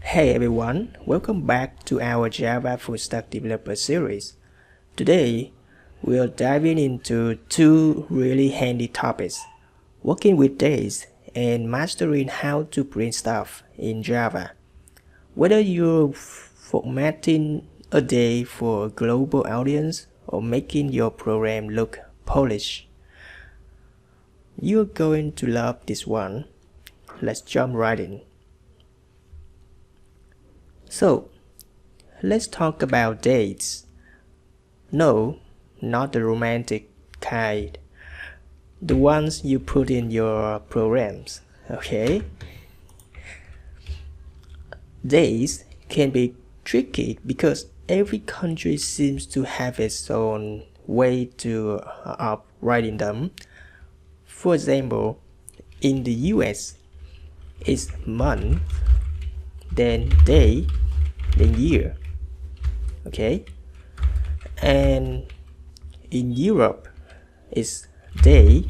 Hey everyone, welcome back to our Java Full Stack Developer series. Today, we're diving into two really handy topics, working with days and mastering how to print stuff in Java. Whether you're formatting a day for a global audience or making your program look polished, you're going to love this one. Let's jump right in. So, let's talk about dates. No, not the romantic kind. The ones you put in your programs, okay? Dates can be tricky because every country seems to have its own way of writing them. For example, in the US, it's month, then day, then year, okay? And in Europe, it's day,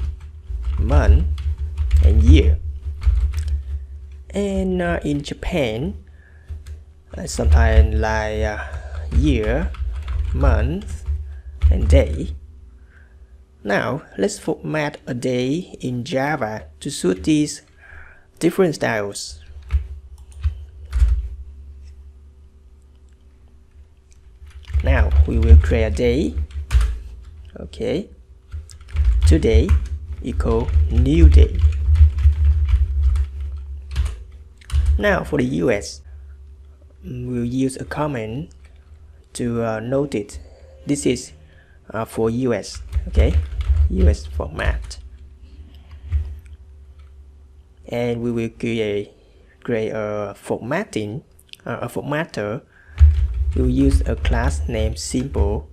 month, and year. And in Japan, sometimes like year, month, and day. Now, let's format a day in Java to suit these different styles. Now we will create a day. Okay. Today equal new day. Now for the US, we'll use a comment to note it. This is for US. Okay, US format. And we will create a formatter. We'll use a class named simple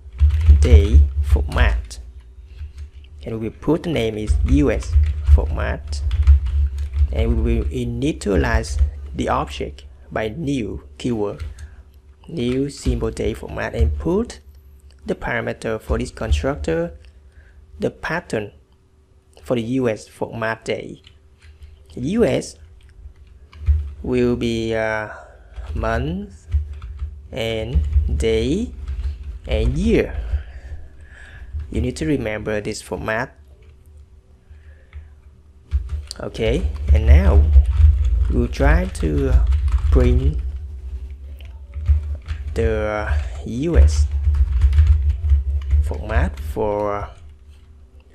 day format, and we put the name is US format, and we will initialize the object by new keyword, new simple day format, and put the parameter for this constructor, the pattern for the US format day. The US will be month and day and year. You need to remember this format. Okay, and now we'll try to print the US format for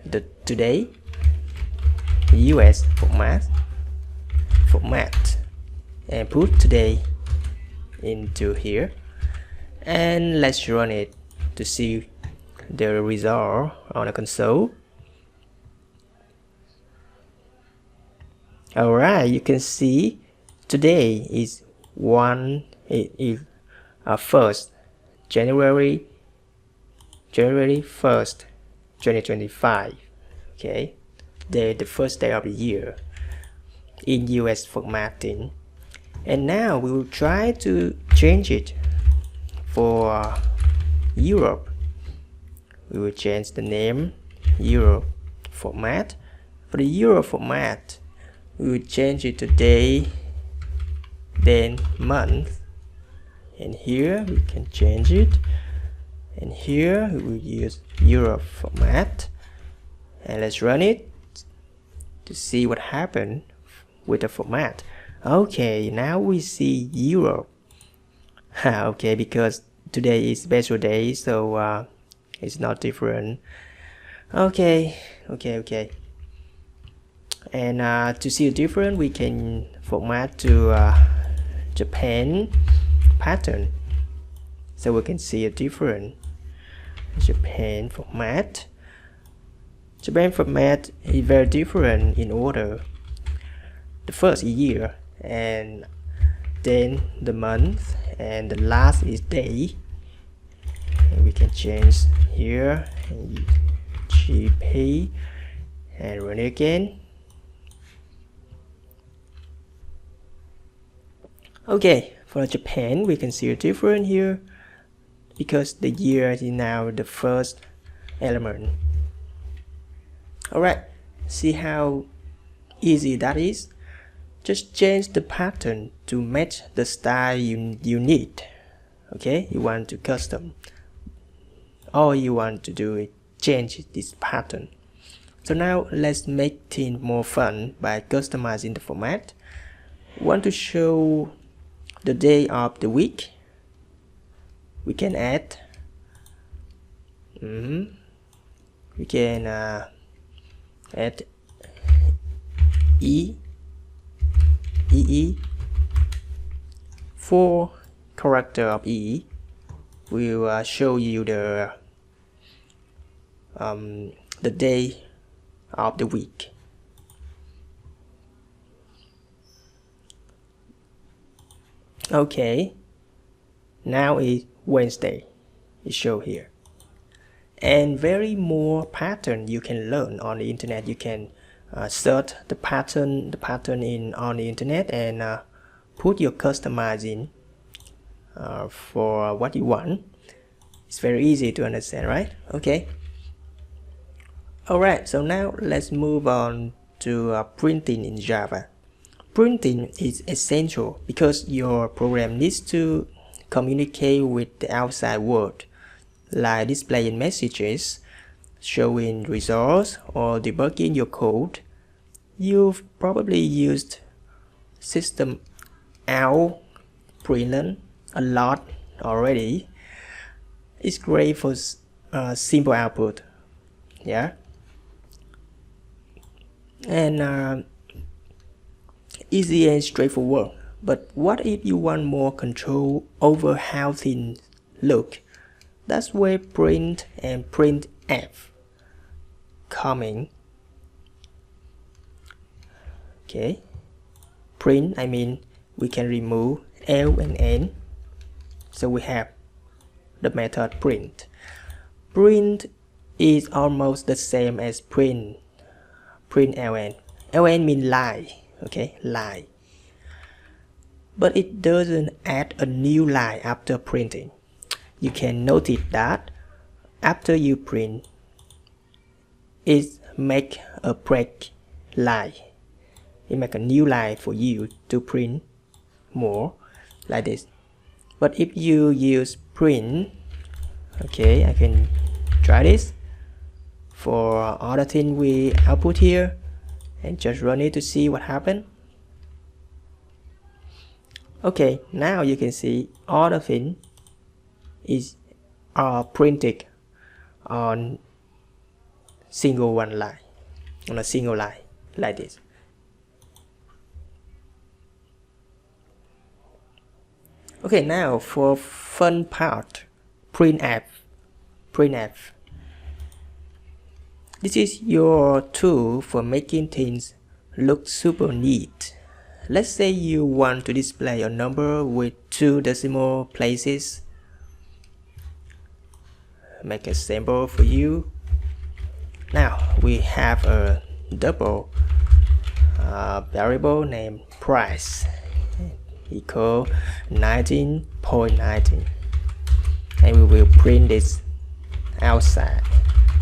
the today. US format and put today into here, and let's run it to see the result on the console. Alright, you can see today is first January 1st 2025. Okay, the first day of the year in US formatting. And now we will try to change it for Europe. We will change the name Europe format. For the Europe format, we will change it to day, then month, and here we can change it, and here we will use Europe format, and let's run it to see what happened with the format. Okay, now we see Europe. Okay, because today is special day, so it's not different. Okay. And to see the difference, we can format to Japan pattern, so we can see a different Japan format. Japan format is very different in order. The first year, and then the month, and the last is day. And we can change here and GP and run it again. Okay, for Japan we can see a difference here because the year is now the first element. Alright, see how easy that is. just change the pattern to match the style you need. Okay, you want to custom. All you want to do is change this pattern. So now let's make things more fun by customizing the format. Want to show the day of the week? We can add. We can add EE 4 character of EE will show you the day of the week. Okay, now is Wednesday. It show here. And very more pattern you can learn on the internet. You can search the pattern on the internet and put your customizing for what you want. It's very easy to understand, right? Okay. Alright, so now let's move on to printing in Java. Printing is essential because your program needs to communicate with the outside world, like displaying messages, showing results, or debugging your code. You've probably used system out println a lot already. It's great for simple output, yeah, and easy and straightforward. But what if you want more control over how things look? That's where print and printf coming. Okay, print, I mean we can remove L and N, so we have the method print. Print is almost the same as print ln. Ln means line, okay, line. But it doesn't add a new line after printing. You can notice that after you print, it make a break line. It make a new line for you to print more, like this. But if you use print, okay, I can try this for other thing we output here and just run it to see what happened. Okay, now you can see all the things are printed on a single line, like this. Okay, now for fun part, printf. This is your tool for making things look super neat. Let's say you want to display a number with 2 decimal places. Make a sample for you. Now we have a double variable named price equal 19.19, and we will print this outside.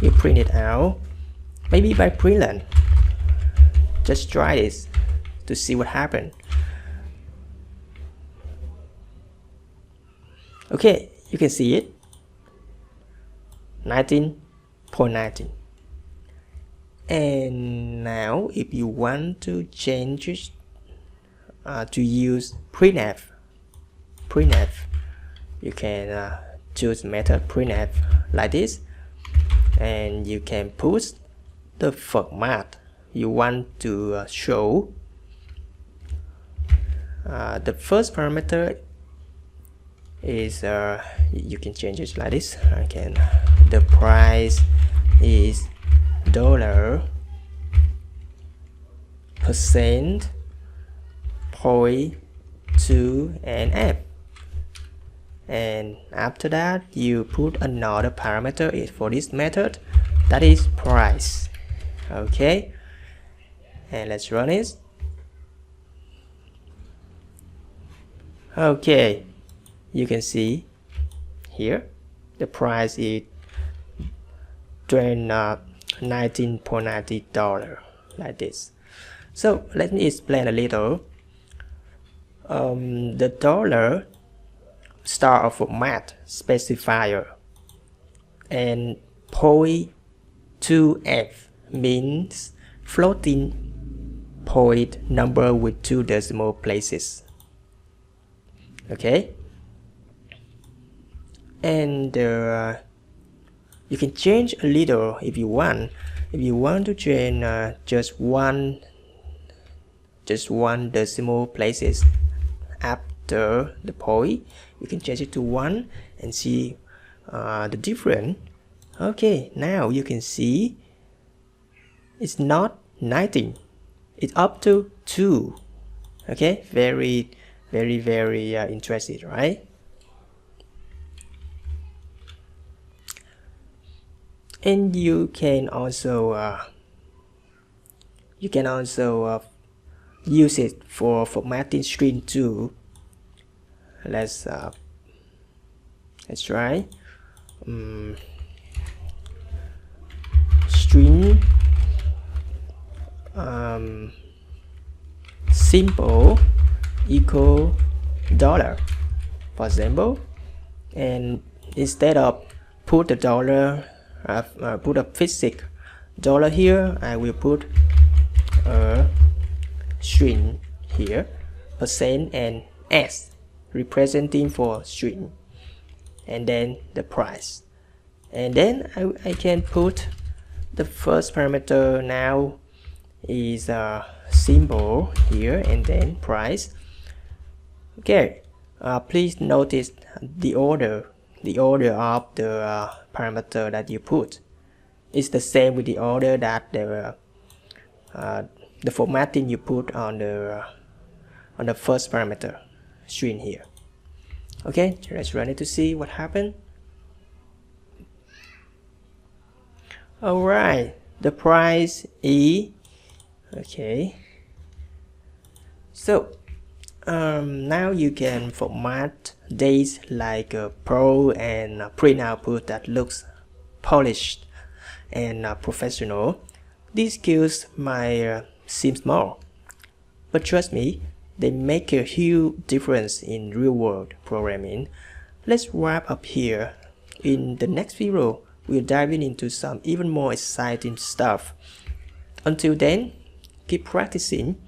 You print it out, maybe by println. Just try this to see what happened. Okay, you can see it, 19.19. And now if you want to change it to use printf, you can choose method printf like this, and you can put the format you want to show. The first parameter is you can change it like this. The price is $, percent, 0.2 and f, and after that you put another parameter for this method, that is price. Okay, and let's run it. Okay, you can see here the price is $19.90, like this. So let me explain a little. the dollar start a format specifier, and .2f means floating point number with 2 decimal places. Okay, and you can change a little if you want. If you want to change just one decimal places after the point, you can change it to 1 and see the difference. Okay, now you can see it's not 19, it's up to 2. Okay, very interesting, right? And you can also use it for formatting string too. Let's try string simple equal dollar, for example, and instead of put the dollar put a physics dollar here, I will put a string here, percent and s representing for string, and then the price, and then I can put the first parameter now is a symbol here, and then price. Okay, please notice the order of the parameter that you put is the same with the order that the formatting you put on the first parameter string here. Okay, let's run it to see what happened. Alright, the price is okay. So now you can format dates like pro and print output that looks polished and professional. These skills might seem small, but trust me, they make a huge difference in real-world programming. Let's wrap up here. In the next video, we'll dive into some even more exciting stuff. Until then, keep practicing,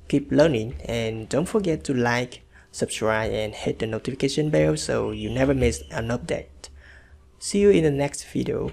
keep learning, and don't forget to like, subscribe, and hit the notification bell so you never miss an update. See you in the next video.